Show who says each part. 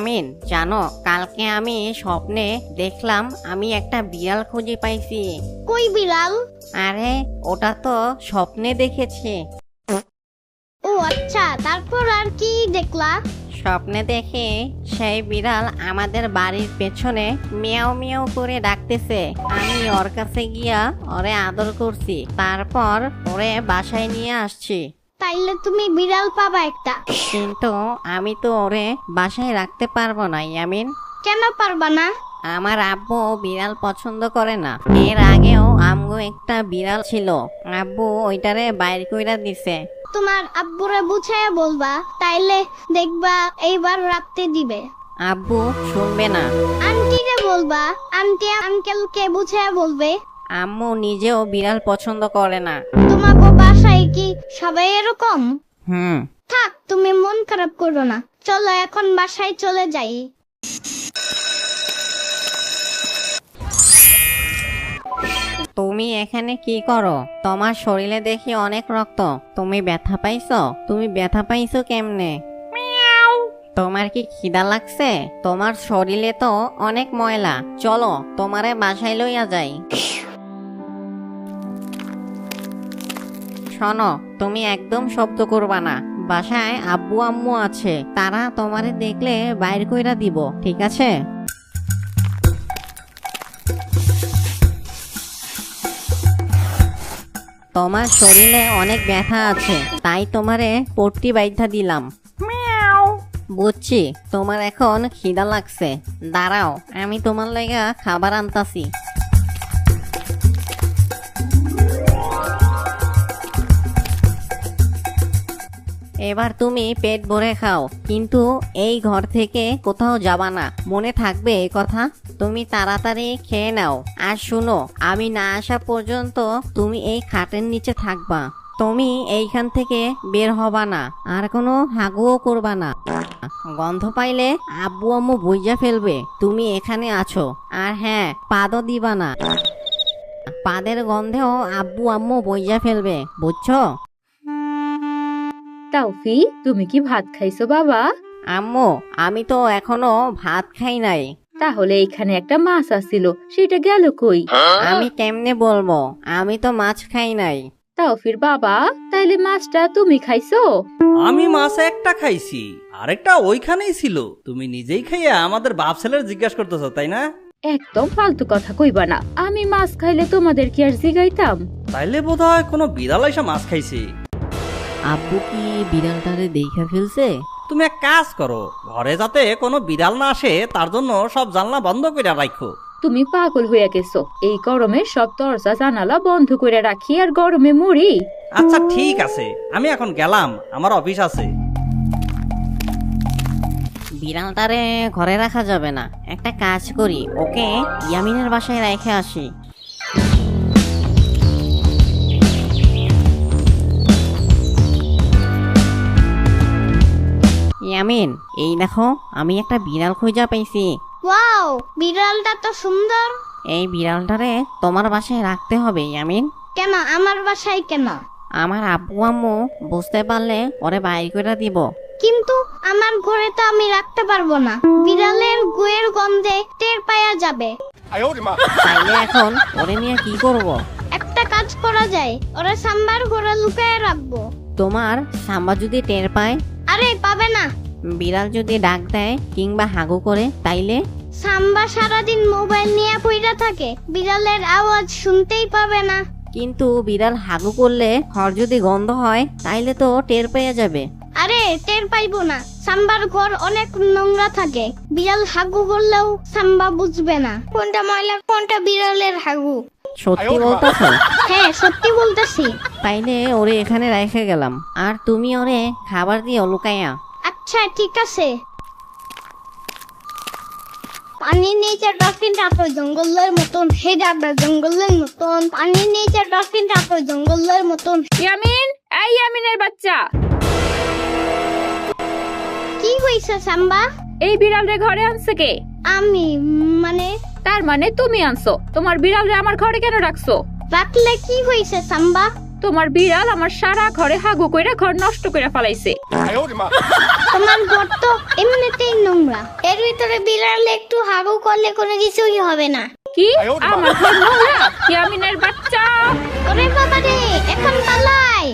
Speaker 1: ইয়ামিন, জানো কালকে আমি স্বপ্নে দেখলাম আমি একটা বিড়াল খুঁজে পাইছি।
Speaker 2: কই বিড়াল?
Speaker 1: আরে ওটা তো স্বপ্নে দেখেছি।
Speaker 2: ও আচ্ছা, তারপর আর কি দেখলা?
Speaker 1: স্বপ্নে দেখে সেই বিড়াল আমাদের বাড়ির পেছনে মিয়াও মিয়াও করে ডাকতেছে। আমি ওর কাছে গিয়া ওরে আদর করছি, তারপর ওরে বাসায় নিয়ে আসছি।
Speaker 2: তাইলে তুমি বিড়াল পাবা একটা।
Speaker 1: কিন্তু আমি তো ওরে বাসায় রাখতে পারবো না ইয়ামিন।
Speaker 2: কেন পারবা না?
Speaker 1: আমার আব্বু বিড়াল পছন্দ করে না। এর আগেও আমগো একটা বিড়াল ছিল, আব্বু ওইটারে বাইর কইরা দিছে।
Speaker 2: তোমার আব্বুরে বুঝাইয়া বলবা, তাইলে দেখবা এইবার রাখতে দিবে।
Speaker 1: আব্বু শুনবে না।
Speaker 2: আন্টিরে বলবা, আন্টি আঙ্কেলকে বুঝাইয়া বলবে।
Speaker 1: আম্মু নিজেও বিড়াল পছন্দ করে না।
Speaker 2: তোমাকে বাসায় কি সবাই এরকম?
Speaker 1: হুম।
Speaker 2: থাক, তুমি মন খারাপ করো না, চলো এখন বাসায় চলে যাই।
Speaker 1: তুমি এখানে কি করো? তোমার শরীরে দেখি অনেক রক্ত। তুমি ব্যথা পাইছো? তুমি ব্যথা পাইছো কেমনে? তোমার কি খিদা লাগছে? তোমার শরীরে তো অনেক ময়লা। চলো তোমারে বাসায় লইয়া যাই। শোনো, তুমি একদম শব্দ করবা না। বাসায় আব্বু আম্মু আছে, তারা তোমারে দেখলে বাইর কইরা দিব, ঠিক আছে? তোমার শরীরে অনেক ব্যথা আছে, তাই তোমারে পট্টি বাইন্ধা দিলাম। বুঝছি, তোমার এখন খিদা লাগছে। দাঁড়াও, আমি তোমার লাগা খাবার আনতাছি। এবার তুমি পেট ভরে খাও, কিন্তু এই ঘর থেকে কোথাও যাবা না, মনে থাকবে এই কথা? তুমি তাড়াতাড়ি খেয়ে নাও। আর শুনো, আমি না আসা পর্যন্ত তুমি এই খাটের নিচে থাকবা। তুমি এইখান থেকে বের হবা না, আর কোনো হাগুও করবা না। গন্ধ পাইলে আব্বু আম্মু বুঝা ফেলবে তুমি এখানে আছো। আর হ্যাঁ, পাদও দিবা না। পাদের গন্ধেও আব্বু আম্মু বুঝা ফেলবে, বুঝছো?
Speaker 3: তাওফি, তুমি কি ভাত খাইছো বাবা?
Speaker 1: আম্মু, আমি তো এখনো ভাত খাই নাই।
Speaker 3: তাহলে এখানে একটা মাছ আসছিল, সেটা গেল কই?
Speaker 1: আমি কেমনে বলবো, আমি তো মাছ খাই নাই।
Speaker 3: তাওফির বাবা, তাইলে মাছটা তুমি খাইছো?
Speaker 4: আমি মাছ একটা খাইছি, আরেকটা ওইখানেই ছিল। তুমি নিজেই খাইয়া আমাদের বাপ ছেলের জিজ্ঞাসা করতেছো, তাই না?
Speaker 3: একদম ফালতু কথা কইবা না। আমি মাছ খাইলে তোমাদের কি আর জিগাইতাম?
Speaker 4: তাইলে বোধহয় কোনো বিড়াল এসে মাছ খাইছে।
Speaker 1: আব্বু কি বিড়ালটারে দেখা ফেলছে?
Speaker 4: তুমি এক কাজ করো, ঘরে যাতে কোনো বিড়াল না আসে তার জন্য সব জানলা বন্ধ করে রাখো।
Speaker 3: তুমি পাগল হইয়া গেছো। এই গরমে সব দরজা জানালা বন্ধ করে রাখি আর গরমে মরি?
Speaker 4: আচ্ছা ঠিক আছে, আমি এখন গেলাম, আমার অফিস আছে।
Speaker 1: বিড়ালটারে ঘরে রাখা যাবে না, একটা কাজ করি, ওকে ইয়ামিনের বাসায় রেখে আসি। ইয়ামিন, এই দেখো, আমি একটা বিড়াল খুঁজে পাইছি।
Speaker 2: ওয়াও, বিড়ালটা তো সুন্দর।
Speaker 1: এই বিড়ালটারে তোমার বাসায় রাখতে হবে ইয়ামিন।
Speaker 2: কেন আমার বাসায় কেন?
Speaker 1: আমার আব্বু আম্মু বুঝতে পারলে ওরে বাইর করে দিব।
Speaker 2: কিন্তু আমার ঘরে তো আমি রাখতে পারবো না, বিড়ালের গুয়ের গন্ধে টের পাওয়া যাবে।
Speaker 1: তাইলে এখন ওরে নিয়ে কি করব?
Speaker 2: একটা কাজ করা যায়, ওরা সাম্বার ঘরে লুকিয়ে রাখবো।
Speaker 1: তোমার সাম্বা যদি টের পায়?
Speaker 2: আরে পাবে না।
Speaker 1: বিড়াল যদি ডাক দেয় কিংবা হাগু করে, তাইলে?
Speaker 2: সাম্বা সারাদিন মোবাইল নিয়ে পইরা থাকে, বিড়ালের আওয়াজ শুনতেই পাবে না।
Speaker 1: কিন্তু বিড়াল হাগু করলে ঘর যদি গন্ধ হয়, তাইলে তো টের পেয়ে যাবে।
Speaker 2: আরে টের পাইবো না, সাম্বার ঘর অনেক নোংরা থাকে, বিড়াল হাগু করলেও সাম্বা বুঝবে না কোনটা ময়লা কোনটা বিড়ালের হাগু।
Speaker 1: সত্যি বলতেছো?
Speaker 2: হ্যাঁ, সত্যি বলতেছি।
Speaker 1: তাইলে ওরে এখানে রেখে গেলাম, আর তুমি ওরে খাবার দিও লুকাইয়া।
Speaker 2: আচ্ছা ঠিক আছে। পানির নিচে ডলফিনটা তো জঙ্গলের মতন, হে যাবে জঙ্গলের মতন। পানির নিচে ডলফিনটা তো জঙ্গলের মতন।
Speaker 3: ইয়ামিন, এই ইয়ামিনের বাচ্চা,
Speaker 2: কি হইছে সাম্বা?
Speaker 3: এই বিড়ালরে ঘরে আনছে কে?
Speaker 2: আমি মানে?
Speaker 3: তার মানে তুমি আনছো? তোমার বিড়ালরে আমার ঘরে কেন রাখছো?
Speaker 2: রাখলে কি হইছে সাম্বা?
Speaker 3: তোমার বিড়াল আমার সারা ঘরে হাগু কইরা ঘর নষ্ট কইরা ফেলাইছে।
Speaker 2: তোমার ঘর তো এমনিতেই নোংরা, এর ভিতরে বিড়াল একটু হাগু করলে কোনো কিছুই হবে না।
Speaker 3: কি আমার ঘর নোংরা? ইয়ামিনের বাচ্চা!
Speaker 2: ওরে বাবা রে, এখন পালাই।